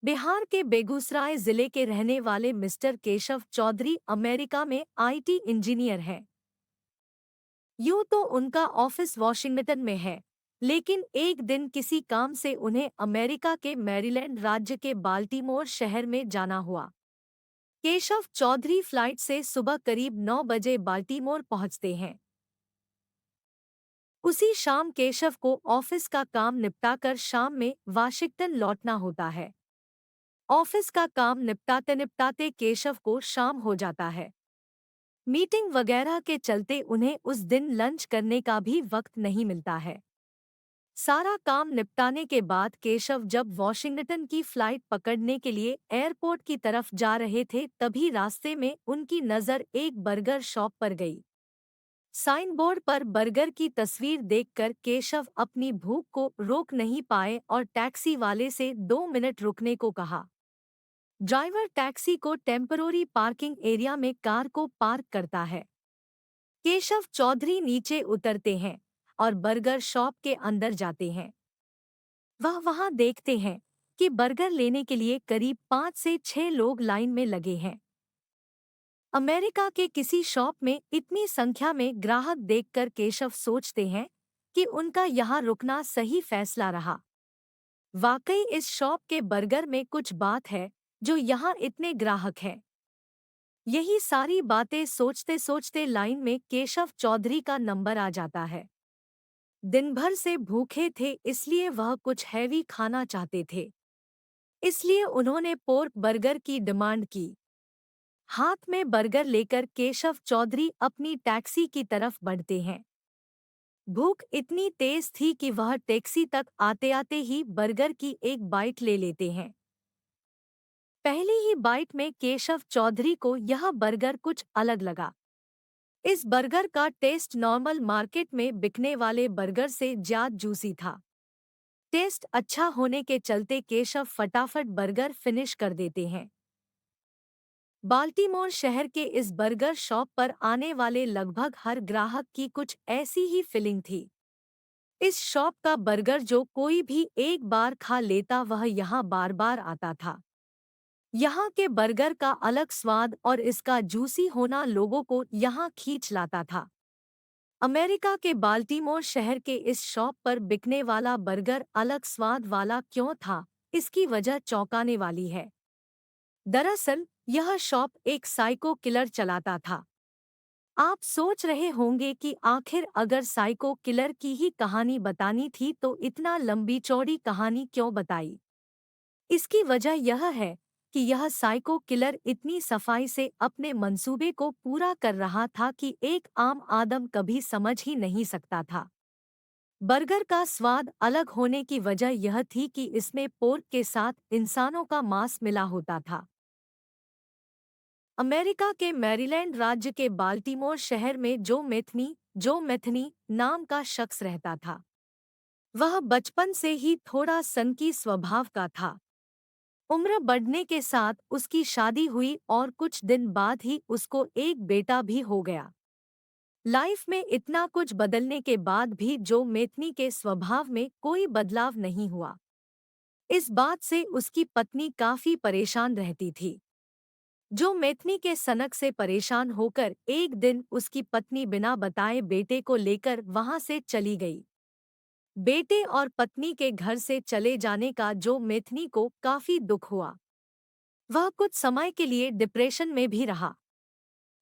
बिहार के बेगूसराय जिले के रहने वाले मिस्टर केशव चौधरी अमेरिका में आईटी इंजीनियर हैं। यूं तो उनका ऑफिस वॉशिंगटन में है, लेकिन एक दिन किसी काम से उन्हें अमेरिका के मैरीलैंड राज्य के बाल्टीमोर शहर में जाना हुआ। केशव चौधरी फ्लाइट से सुबह करीब 9 बजे बाल्टीमोर पहुंचते हैं। उसी शाम केशव को ऑफिस का काम निपटाकर शाम में वाशिंगटन लौटना होता है। ऑफिस का काम निपटाते निपटाते केशव को शाम हो जाता है। मीटिंग वगैरह के चलते उन्हें उस दिन लंच करने का भी वक्त नहीं मिलता है। सारा काम निपटाने के बाद केशव जब वॉशिंगटन की फ्लाइट पकड़ने के लिए एयरपोर्ट की तरफ जा रहे थे, तभी रास्ते में उनकी नज़र एक बर्गर शॉप पर गई। साइन बोर्ड पर बर्गर की तस्वीर देखकर केशव अपनी भूख को रोक नहीं पाए और टैक्सी वाले से 2 मिनट रुकने को कहा। ड्राइवर टैक्सी को टेम्परोरी पार्किंग एरिया में कार को पार्क करता है। केशव चौधरी नीचे उतरते हैं और बर्गर शॉप के अंदर जाते हैं। वह वहां देखते हैं कि बर्गर लेने के लिए करीब 5 से 6 लोग लाइन में लगे हैं। अमेरिका के किसी शॉप में इतनी संख्या में ग्राहक देखकर केशव सोचते हैं कि उनका यहाँ रुकना सही फैसला रहा। वाकई इस शॉप के बर्गर में कुछ बात है जो यहाँ इतने ग्राहक हैं। यही सारी बातें सोचते सोचते लाइन में केशव चौधरी का नंबर आ जाता है। दिन भर से भूखे थे, इसलिए वह कुछ हैवी खाना चाहते थे। इसलिए उन्होंने पोर्क बर्गर की डिमांड की। हाथ में बर्गर लेकर केशव चौधरी अपनी टैक्सी की तरफ बढ़ते हैं। भूख इतनी तेज थी कि वह टैक्सी तक आते आते ही बर्गर की एक बाइट ले लेते हैं। पहली ही बाइट में केशव चौधरी को यह बर्गर कुछ अलग लगा। इस बर्गर का टेस्ट नॉर्मल मार्केट में बिकने वाले बर्गर से ज्यादा जूसी था। टेस्ट अच्छा होने के चलते केशव फटाफट बर्गर फिनिश कर देते हैं। बाल्टीमोर शहर के इस बर्गर शॉप पर आने वाले लगभग हर ग्राहक की कुछ ऐसी ही फीलिंग थी। इस शॉप का बर्गर जो कोई भी एक बार खा लेता वह यहाँ बार बार आता था। यहाँ के बर्गर का अलग स्वाद और इसका जूसी होना लोगों को यहाँ खींच लाता था। अमेरिका के बाल्टीमोर शहर के इस शॉप पर बिकने वाला बर्गर अलग स्वाद वाला क्यों था, इसकी वजह चौंकाने वाली है। दरअसल यह शॉप एक साइको किलर चलाता था। आप सोच रहे होंगे कि आखिर अगर साइको किलर की ही कहानी बतानी थी तो इतना लंबी चौड़ी कहानी क्यों बताई। इसकी वजह यह है कि यह साइको किलर इतनी सफाई से अपने मंसूबे को पूरा कर रहा था कि एक आम आदम कभी समझ ही नहीं सकता था। बर्गर का स्वाद अलग होने की वजह यह थी कि इसमें पोर्क के साथ इंसानों का मांस मिला होता था। अमेरिका के मैरीलैंड राज्य के बाल्टीमोर शहर में जो मेथनी नाम का शख्स रहता था। वह बचपन से ही थोड़ा सनकी स्वभाव का था। उम्र बढ़ने के साथ उसकी शादी हुई और कुछ दिन बाद ही उसको एक बेटा भी हो गया। लाइफ में इतना कुछ बदलने के बाद भी जो मेथनी के स्वभाव में कोई बदलाव नहीं हुआ। इस बात से उसकी पत्नी काफी परेशान रहती थी। जो मेथनी के सनक से परेशान होकर एक दिन उसकी पत्नी बिना बताए बेटे को लेकर वहां से चली गई। बेटे और पत्नी के घर से चले जाने का जो मेथनी को काफी दुख हुआ। वह कुछ समय के लिए डिप्रेशन में भी रहा।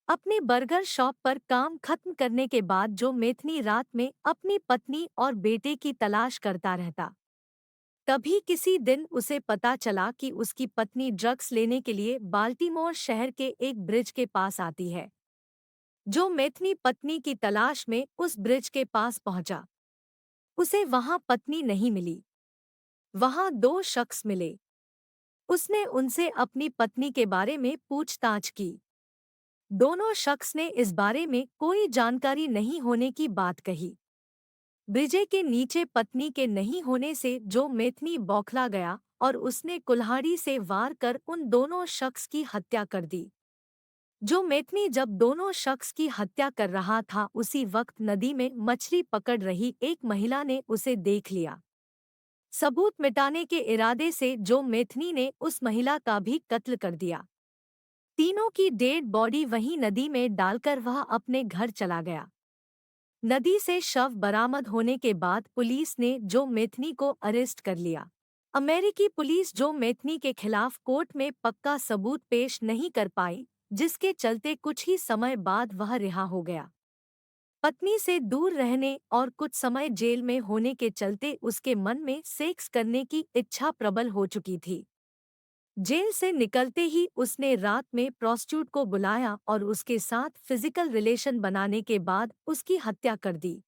अपने बर्गर शॉप पर काम खत्म करने के बाद जो मेथनी रात में अपनी पत्नी और बेटे की तलाश करता रहता। तभी किसी दिन उसे पता चला कि उसकी पत्नी ड्रग्स लेने के लिए बाल्टीमोर शहर के एक ब्रिज के पास आती है। जो मेथनी पत्नी की तलाश में उस ब्रिज के पास पहुंचा। उसे वहां पत्नी नहीं मिली। वहां 2 शख्स मिले। उसने उनसे अपनी पत्नी के बारे में पूछताछ की। दोनों शख्स ने इस बारे में कोई जानकारी नहीं होने की बात कही। ब्रिजे के नीचे पत्नी के नहीं होने से जो मेथनी बौखला गया और उसने कुल्हाड़ी से वार कर उन दोनों शख्स की हत्या कर दी। जो मेथनी जब दोनों शख्स की हत्या कर रहा था, उसी वक्त नदी में मछली पकड़ रही एक महिला ने उसे देख लिया। सबूत मिटाने के इरादे से जो मेथनी ने उस महिला का भी कत्ल कर दिया। तीनों की डेड बॉडी वहीं नदी में डालकर वह अपने घर चला गया। नदी से शव बरामद होने के बाद पुलिस ने जो मेथनी को अरेस्ट कर लिया। अमेरिकी पुलिस जो मेथनी के खिलाफ कोर्ट में पक्का सबूत पेश नहीं कर पाई, जिसके चलते कुछ ही समय बाद वह रिहा हो गया। पत्नी से दूर रहने और कुछ समय जेल में होने के चलते उसके मन में सेक्स करने की इच्छा प्रबल हो चुकी थी। जेल से निकलते ही उसने रात में प्रोस्टिट्यूट को बुलाया और उसके साथ फिजिकल रिलेशन बनाने के बाद उसकी हत्या कर दी।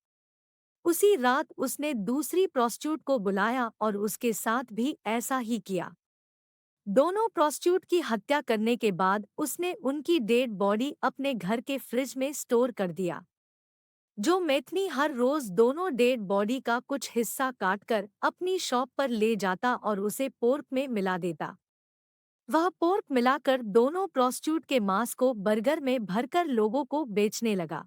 उसी रात उसने दूसरी प्रोस्टिट्यूट को बुलाया और उसके साथ भी ऐसा ही किया। दोनों प्रोस्टिट्यूट की हत्या करने के बाद उसने उनकी डेड बॉडी अपने घर के फ्रिज में स्टोर कर दिया। जो मेथनी हर रोज दोनों डेड बॉडी का कुछ हिस्सा काटकर अपनी शॉप पर ले जाता और उसे पोर्क में मिला देता। वह पोर्क मिलाकर दोनों प्रोस्टिट्यूट के मांस को बर्गर में भरकर लोगों को बेचने लगा।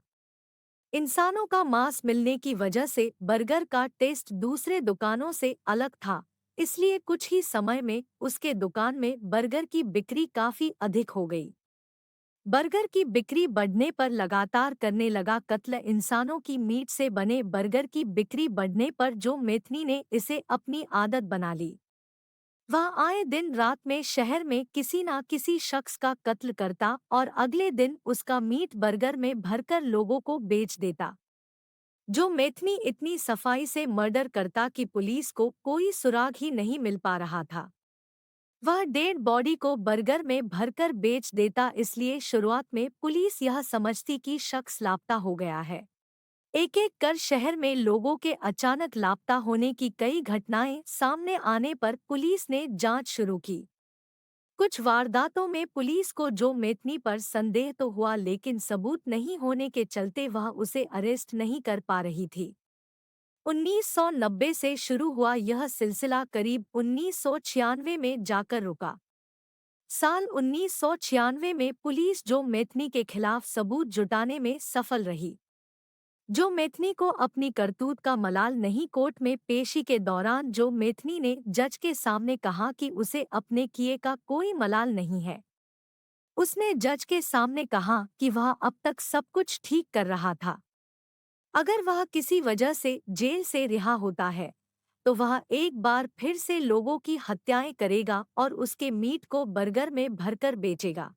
इंसानों का मांस मिलने की वजह से बर्गर का टेस्ट दूसरे दुकानों से अलग था, इसलिए कुछ ही समय में उसके दुकान में बर्गर की बिक्री काफी अधिक हो गई। बर्गर की बिक्री बढ़ने पर लगातार करने लगा कत्ल। इंसानों की मीट से बने बर्गर की बिक्री बढ़ने पर जो मेथनी ने इसे अपनी आदत बना ली। वह आए दिन रात में शहर में किसी ना किसी शख्स का कत्ल करता और अगले दिन उसका मीट बर्गर में भरकर लोगों को बेच देता। जो मेथनी इतनी सफाई से मर्डर करता कि पुलिस को कोई सुराग ही नहीं मिल पा रहा था। वह डेड बॉडी को बर्गर में भरकर बेच देता, इसलिए शुरुआत में पुलिस यह समझती कि शख्स लापता हो गया है। एक एक कर शहर में लोगों के अचानक लापता होने की कई घटनाएं सामने आने पर पुलिस ने जांच शुरू की। कुछ वारदातों में पुलिस को जो मेथनी पर संदेह तो हुआ, लेकिन सबूत नहीं होने के चलते वह उसे अरेस्ट नहीं कर पा रही थी। 1990 से शुरू हुआ यह सिलसिला करीब 1996 में जाकर रुका। साल 1996 में पुलिस जो मेथनी के खिलाफ सबूत जुटाने में सफल रही। जो मेथनी को अपनी करतूत का मलाल नहीं। कोर्ट में पेशी के दौरान जो मेथनी ने जज के सामने कहा कि उसे अपने किए का कोई मलाल नहीं है। उसने जज के सामने कहा कि वह अब तक सब कुछ ठीक कर रहा था। अगर वह किसी वजह से जेल से रिहा होता है तो वह एक बार फिर से लोगों की हत्याएं करेगा और उसके मीट को बर्गर में भरकर बेचेगा।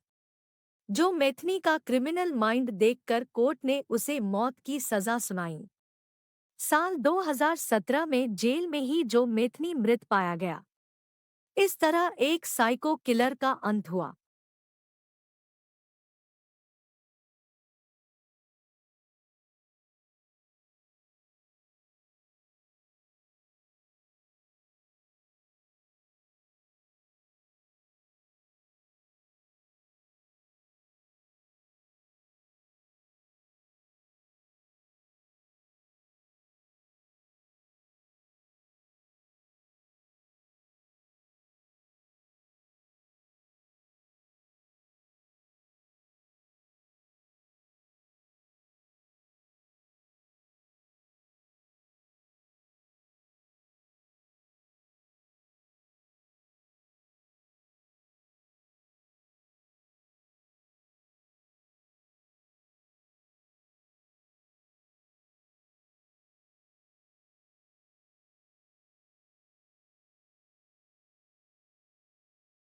जो मेथनी का क्रिमिनल माइंड देखकर कोर्ट ने उसे मौत की सजा सुनाई। साल 2017 में जेल में ही जो मेथनी मृत पाया गया। इस तरह एक साइको किलर का अंत हुआ।